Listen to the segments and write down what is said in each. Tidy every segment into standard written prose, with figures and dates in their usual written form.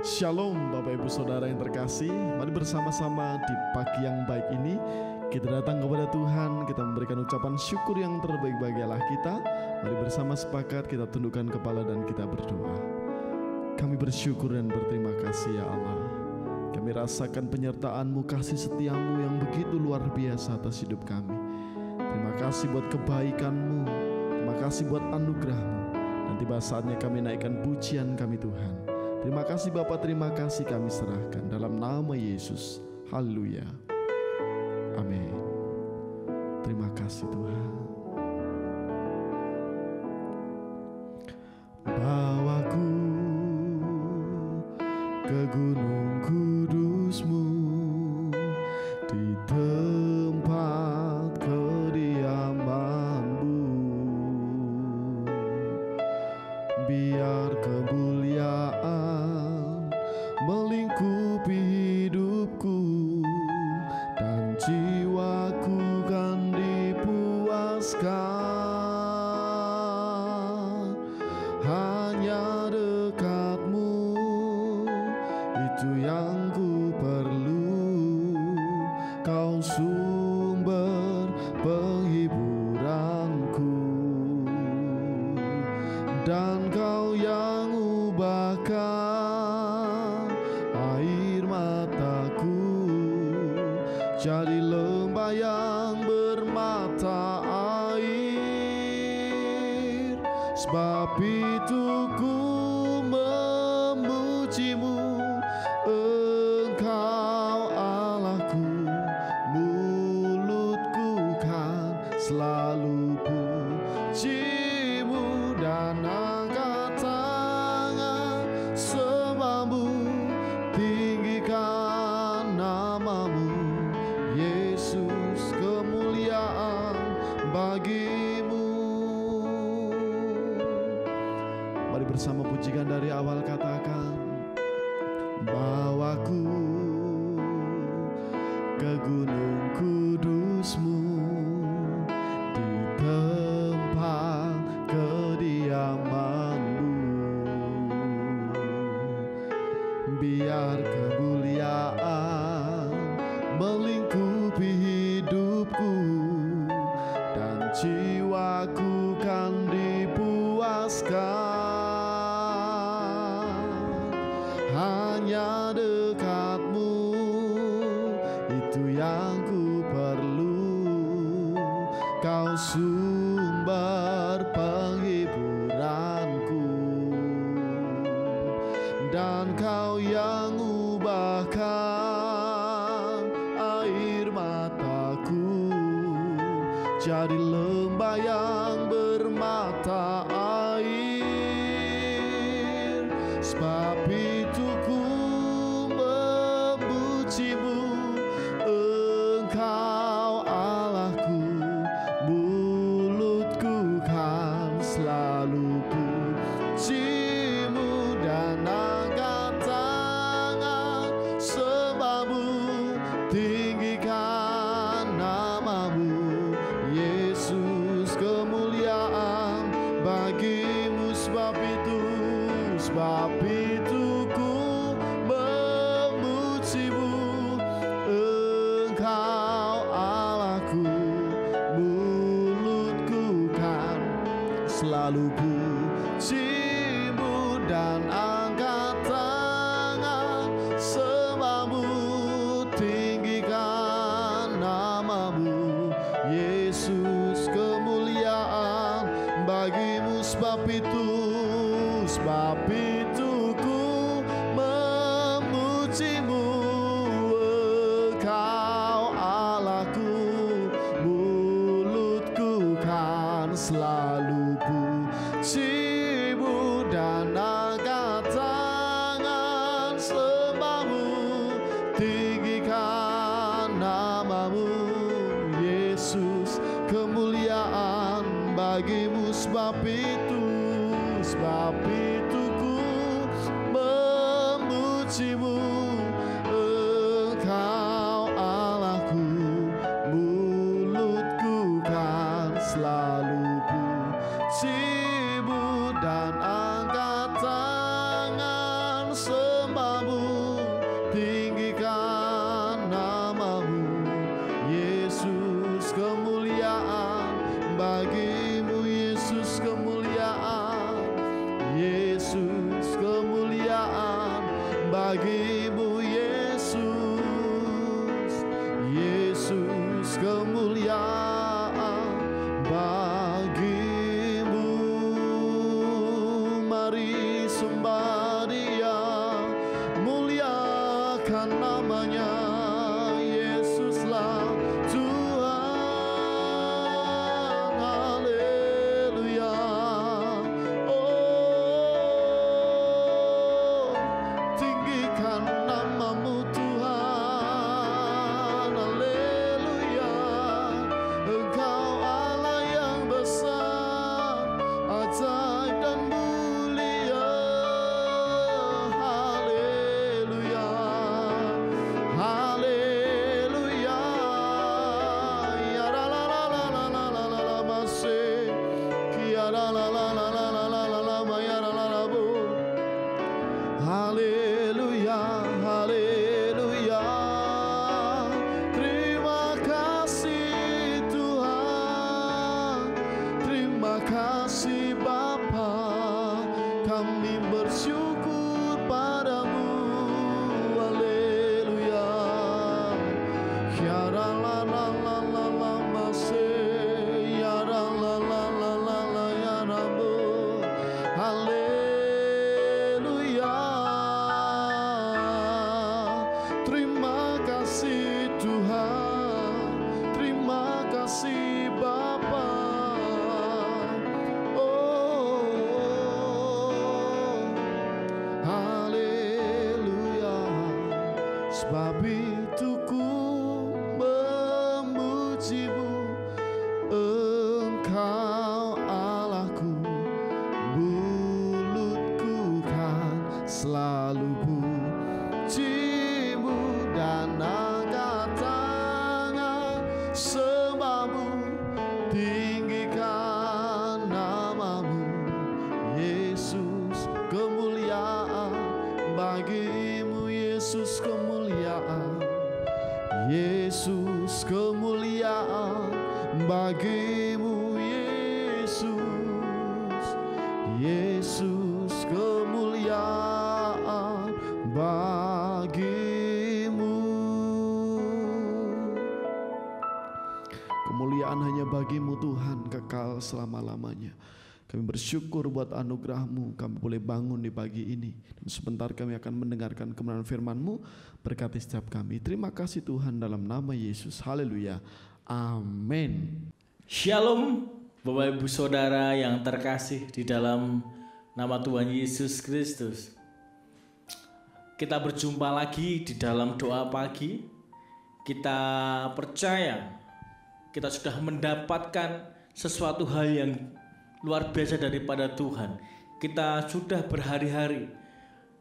Shalom Bapak Ibu Saudara yang terkasih. Mari bersama-sama di pagi yang baik ini kita datang kepada Tuhan, kita memberikan ucapan syukur yang terbaik bagi Allah kita. Mari bersama sepakat kita tundukkan kepala dan kita berdoa. Kami bersyukur dan berterima kasih ya Allah. Kami rasakan penyertaan-Mu, kasih setia-Mu yang begitu luar biasa atas hidup kami. Terima kasih buat kebaikan-Mu, terima kasih buat anugerah-Mu. Dan tiba saatnya kami naikkan pujian kami Tuhan. Terima kasih Bapa, terima kasih kami serahkan dalam nama Yesus. Haleluya. Amin. Terima kasih Tuhan. Bawaku ke gunung kudus-Mu, di tempat kediaman-Mu. Biar kemuliaan melingkupi hidupku, dan jiwaku kan dipuaskan. Hanya dekat-Mu, itu yang ku perlu. Kau sumber penghiburanku, dan Kau yang ubahkan air mataku jadi lembah yang bermata air. Sebab itu ku memuji-Mu, Engkau Allahku. Mulutku kan selalu puji-Mu, dan angkat tangan sembah-Mu, tinggikan nama-Mu. Yesus, kemuliaan bagi-Mu. Mari bersama pujikan dari awal, katakan, bawaku ke gunung kudus-Mu, di tempat kediaman-Mu. Biar kemuliaan melingkupi hidupku, dan jiwaku kan dipuaskan. Hanya dekat-Mu, itu yang ku perlu. Kau sumber penghiburanku, dan Kau yang ubahkan air mataku jadi lembah yang bermata air. Sebab itu ku memuji-Mu, Engkau Allahku. Mulutku kan selalu puji-Mu, dan angkat tangan sembah-Mu, tinggikan nama-Mu. Yesus, kemuliaan bagi-Mu. Sebab itu ku memuji-Mu, Engkau Allahku. Mulutku kan selalu puji-Mu, dan angkat tangan sembah-Mu, tinggikan nama-Mu. Yesus, kemuliaan bagi-Mu. Sebab itu ku memuji-Mu, Engkau Allahku. Mulutku kan selalu puji-Mu, dan angkat tangan sembah-Mu, tinggikan nama-Mu. Yesus, kemuliaan bagi-Mu. Sebab itu ku memuji-Mu, Engkau Allahku. Mulutku kan selalu puji-Mu, dan angkat tangan sembah bagimu Yesus, Yesus kemuliaan bagimu. Mari sembah Dia, muliakan namanya, Yesuslah Tuhan. Haleluya. Oh, tinggikan namamu Tuhan. Haleluya. Engkau Allah yang besar, ajaib dan mulia. Haleluya. Haleluya. Ya la la la la la la la la la masih. Ya la la la la la la la la la ma ya la la la bu. Haleluya. Haleluya. Terima kasih Tuhan, terima kasih Bapa, kami bersyukur padamu. Haleluya. Ya la la la la la la masih. Ya la la la la la la ya Rabbu. Haleluya. Terima kasih Tuhan, terima kasih Bapa. Oh, haleluya. Sebab itu ku memujimu, Engkau Allahku, mulutku kan selalu pujimu, dan angkat tangan sembahmu, tinggikan namamu, Yesus kemuliaan bagimu, Yesus kemuliaan, Yesus kemuliaan bagimu, Yesus, Yesus kemuliaan bagimu. Kemuliaan hanya bagimu Tuhan, kekal selama-lamanya. Kami bersyukur buat anugerah-Mu, kami boleh bangun di pagi ini. Dan sebentar kami akan mendengarkan kebenaran firman-Mu, berkati setiap kami. Terima kasih Tuhan, dalam nama Yesus. Haleluya. Amin. Shalom Bapak Ibu Saudara yang terkasih di dalam nama Tuhan Yesus Kristus. Kita berjumpa lagi di dalam doa pagi. Kita percaya kita sudah mendapatkan sesuatu hal yang luar biasa daripada Tuhan. Kita sudah berhari-hari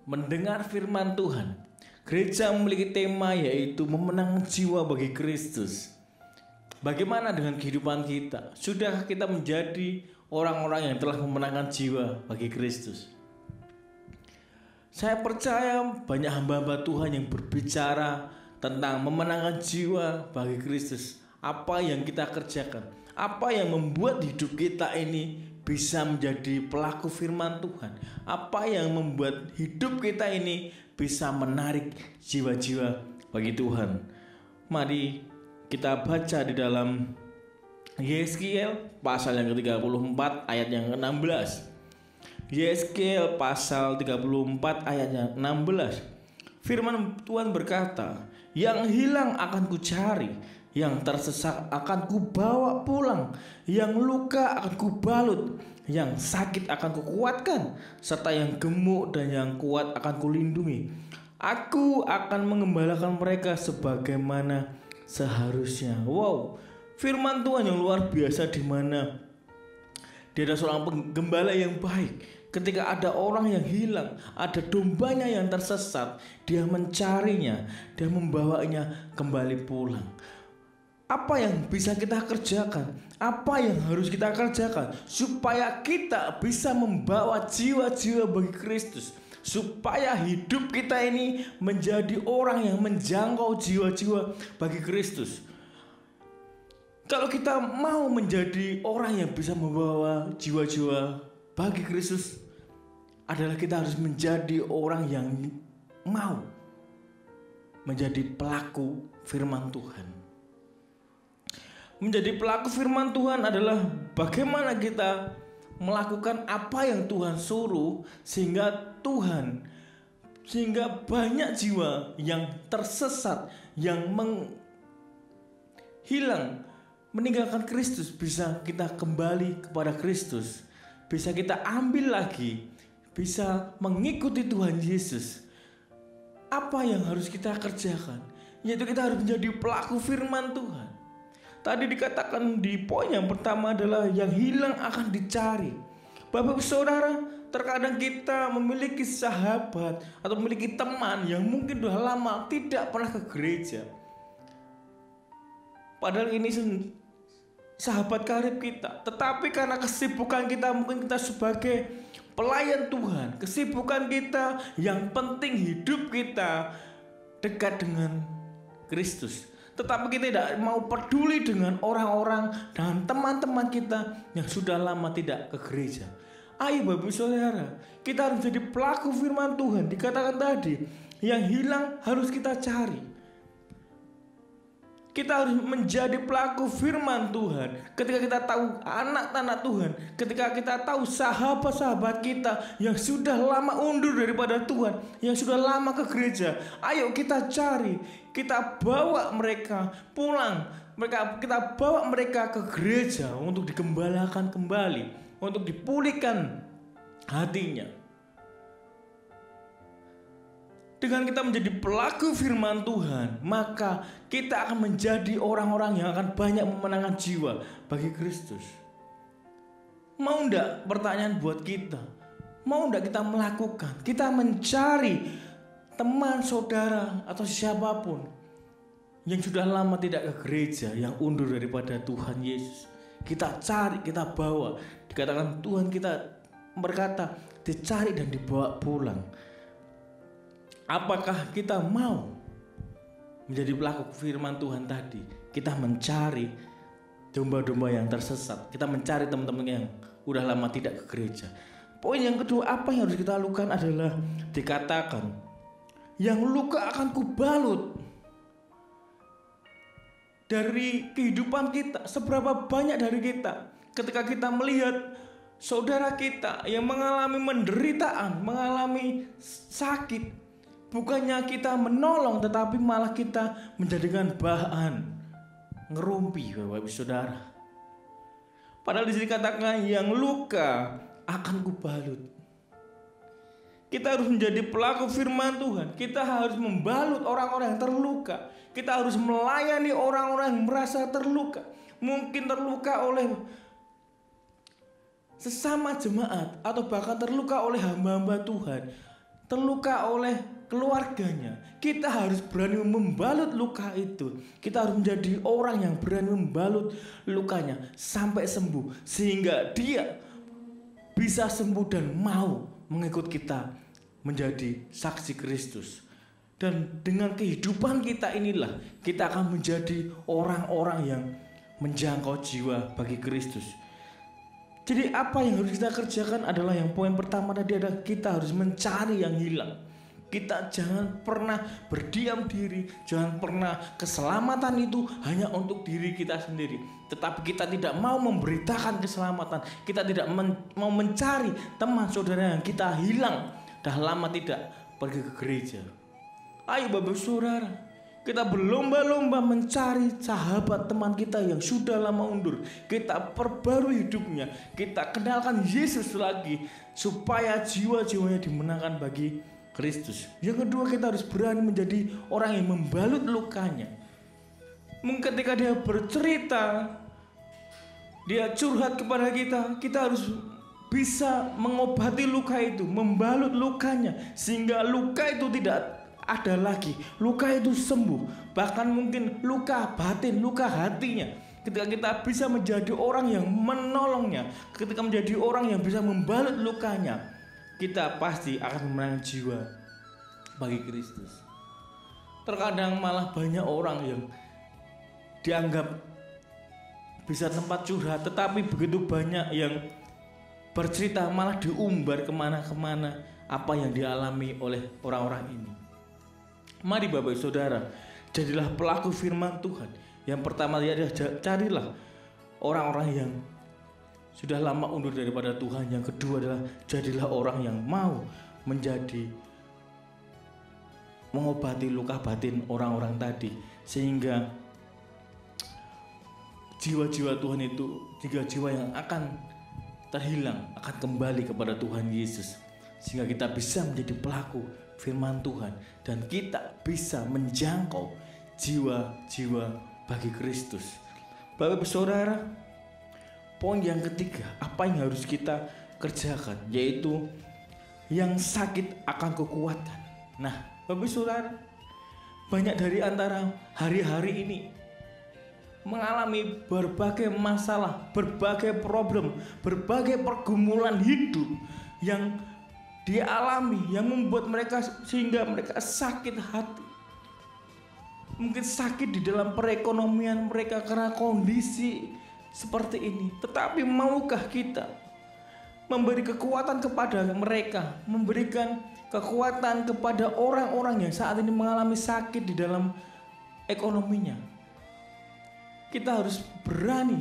mendengar firman Tuhan. Gereja memiliki tema yaitu memenangkan jiwa bagi Kristus. Bagaimana dengan kehidupan kita? Sudahkah kita menjadi orang-orang yang telah memenangkan jiwa bagi Kristus? Saya percaya banyak hamba-hamba Tuhan yang berbicara tentang memenangkan jiwa bagi Kristus. Apa yang kita kerjakan? Apa yang membuat hidup kita ini bisa menjadi pelaku firman Tuhan? Apa yang membuat hidup kita ini bisa menarik jiwa-jiwa bagi Tuhan? Mari kita baca di dalam Yeskiel pasal yang ke-34 ayat yang ke-16. Yeskiel pasal 34 ayat yang 16. Firman Tuhan berkata, yang hilang akan kucari, yang tersesat akan kubawa pulang, yang luka akan kubalut, yang sakit akan kukuatkan, serta yang gemuk dan yang kuat akan kulindungi. Aku akan mengembalakan mereka sebagaimana seharusnya. Wow, firman Tuhan yang luar biasa, di mana dia ada seorang penggembala yang baik. Ketika ada orang yang hilang, ada dombanya yang tersesat, dia mencarinya, dia membawanya kembali pulang. Apa yang bisa kita kerjakan? Apa yang harus kita kerjakan supaya kita bisa membawa jiwa-jiwa bagi Kristus, supaya hidup kita ini menjadi orang yang menjangkau jiwa-jiwa bagi Kristus? Kalau kita mau menjadi orang yang bisa membawa jiwa-jiwa bagi Kristus, adalah kita harus menjadi orang yang mau menjadi pelaku firman Tuhan. Menjadi pelaku firman Tuhan adalah bagaimana kita melakukan apa yang Tuhan suruh sehingga banyak jiwa yang tersesat, yang hilang, meninggalkan Kristus bisa kita kembali kepada Kristus, bisa kita ambil lagi, bisa mengikuti Tuhan Yesus. Apa yang harus kita kerjakan? Yaitu kita harus menjadi pelaku firman Tuhan. Tadi dikatakan di poin yang pertama adalah yang hilang akan dicari. Bapak Saudara, terkadang kita memiliki sahabat atau memiliki teman yang mungkin sudah lama tidak pernah ke gereja. Padahal ini sahabat karib kita, tetapi karena kesibukan kita, mungkin kita sebagai pelayan Tuhan, kesibukan kita yang penting hidup kita dekat dengan Kristus, tetapi kita tidak mau peduli dengan orang-orang dan teman-teman kita yang sudah lama tidak ke gereja. Ayo Bapak Saudara, kita harus jadi pelaku firman Tuhan. Dikatakan tadi, yang hilang harus kita cari. Kita harus menjadi pelaku firman Tuhan. Ketika kita tahu anak-anak Tuhan, ketika kita tahu sahabat-sahabat kita yang sudah lama undur daripada Tuhan, yang sudah lama ke gereja, ayo kita cari, kita bawa mereka pulang, kita bawa mereka ke gereja untuk digembalakan kembali, untuk dipulihkan hatinya. Dengan kita menjadi pelaku firman Tuhan, maka kita akan menjadi orang-orang yang akan banyak memenangkan jiwa bagi Kristus. Mau enggak, pertanyaan buat kita, mau enggak kita melakukan, kita mencari teman, saudara, atau siapapun yang sudah lama tidak ke gereja, yang undur daripada Tuhan Yesus. Kita cari, kita bawa. Dikatakan Tuhan kita berkata, dicari dan dibawa pulang. Apakah kita mau menjadi pelaku firman Tuhan tadi? Kita mencari domba-domba yang tersesat. Kita mencari teman-teman yang udah lama tidak ke gereja. Poin yang kedua, apa yang harus kita lakukan adalah dikatakan, yang luka akan kubalut. Dari kehidupan kita, seberapa banyak dari kita ketika kita melihat saudara kita yang mengalami penderitaan, mengalami sakit, bukannya kita menolong, tetapi malah kita menjadikan bahan ngerumpi, Bapak Ibu Saudara. Padahal di sini katakan yang luka akan kubalut. Kita harus menjadi pelaku firman Tuhan. Kita harus membalut orang-orang yang terluka. Kita harus melayani orang-orang yang merasa terluka. Mungkin terluka oleh sesama jemaat, atau bahkan terluka oleh hamba-hamba Tuhan, terluka oleh keluarganya. Kita harus berani membalut luka itu. Kita harus menjadi orang yang berani membalut lukanya sampai sembuh, sehingga dia bisa sembuh dan mau mengikut kita menjadi saksi Kristus. Dan dengan kehidupan kita inilah kita akan menjadi orang-orang yang menjangkau jiwa bagi Kristus. Jadi apa yang harus kita kerjakan adalah yang poin pertama tadi adalah kita harus mencari yang hilang. Kita jangan pernah berdiam diri, jangan pernah keselamatan itu hanya untuk diri kita sendiri. Tetapi kita tidak mau memberitakan keselamatan, kita tidak mau mencari teman saudara yang kita hilang, dah lama tidak pergi ke gereja. Ayo Bapak Saudara, kita berlomba-lomba mencari sahabat teman kita yang sudah lama undur. Kita perbarui hidupnya, kita kenalkan Yesus lagi, supaya jiwa-jiwanya dimenangkan bagi Kristus. Yang kedua, kita harus berani menjadi orang yang membalut lukanya. Mungkin ketika dia bercerita, dia curhat kepada kita, kita harus bisa mengobati luka itu, membalut lukanya, sehingga luka itu tidak ada lagi, luka itu sembuh. Bahkan mungkin luka batin, luka hatinya, ketika kita bisa menjadi orang yang menolongnya, ketika menjadi orang yang bisa membalut lukanya, kita pasti akan memenangkan jiwa bagi Kristus. Terkadang malah banyak orang yang dianggap bisa tempat curhat, tetapi begitu banyak yang bercerita malah diumbar kemana-kemana apa yang dialami oleh orang-orang ini. Mari Bapak Ibu Saudara, jadilah pelaku firman Tuhan. Yang pertama adalah carilah orang-orang yang sudah lama undur daripada Tuhan. Yang kedua adalah jadilah orang yang mau mengobati luka batin orang-orang tadi, sehingga jiwa-jiwa Tuhan itu, jiwa-jiwa yang akan terhilang akan kembali kepada Tuhan Yesus, sehingga kita bisa menjadi pelaku firman Tuhan dan kita bisa menjangkau jiwa-jiwa bagi Kristus. Bapak Ibu Saudara, poin yang ketiga, apa yang harus kita kerjakan, yaitu yang sakit akan kekuatan. Nah, Bapak Ibu Saudara, banyak dari antara hari-hari ini mengalami berbagai masalah, berbagai problem, berbagai pergumulan hidup yang dialami, yang membuat mereka sehingga mereka sakit hati. Mungkin sakit di dalam perekonomian mereka karena kondisi seperti ini. Tetapi maukah kita memberi kekuatan kepada mereka, memberikan kekuatan kepada orang-orang yang saat ini mengalami sakit di dalam ekonominya? Kita harus berani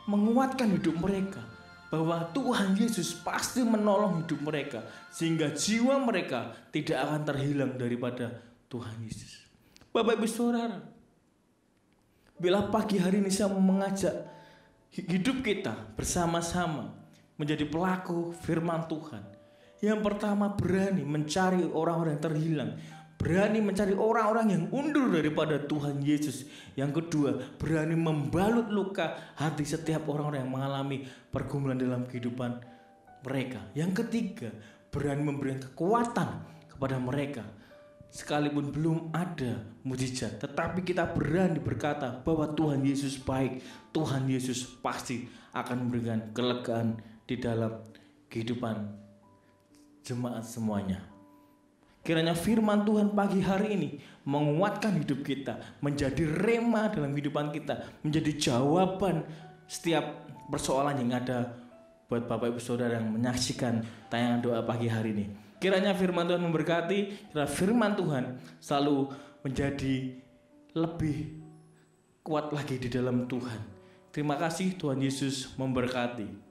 menguatkan hidup mereka, bahwa Tuhan Yesus pasti menolong hidup mereka, sehingga jiwa mereka tidak akan terhilang daripada Tuhan Yesus. Bapak Ibu Saudara, bila pagi hari ini saya mengajak hidup kita bersama-sama menjadi pelaku firman Tuhan. Yang pertama, berani mencari orang-orang yang terhilang, berani mencari orang-orang yang undur daripada Tuhan Yesus. Yang kedua, berani membalut luka hati setiap orang-orang yang mengalami pergumulan dalam kehidupan mereka. Yang ketiga, berani memberikan kekuatan kepada mereka. Sekalipun belum ada mujizat, tetapi kita berani berkata bahwa Tuhan Yesus baik. Tuhan Yesus pasti akan memberikan kelegaan di dalam kehidupan jemaat semuanya. Kiranya firman Tuhan pagi hari ini menguatkan hidup kita, menjadi rema dalam kehidupan kita, menjadi jawaban setiap persoalan yang ada buat Bapak Ibu Saudara yang menyaksikan tayangan doa pagi hari ini. Kiranya firman Tuhan memberkati, kiranya firman Tuhan selalu menjadi lebih kuat lagi di dalam Tuhan. Terima kasih, Tuhan Yesus memberkati.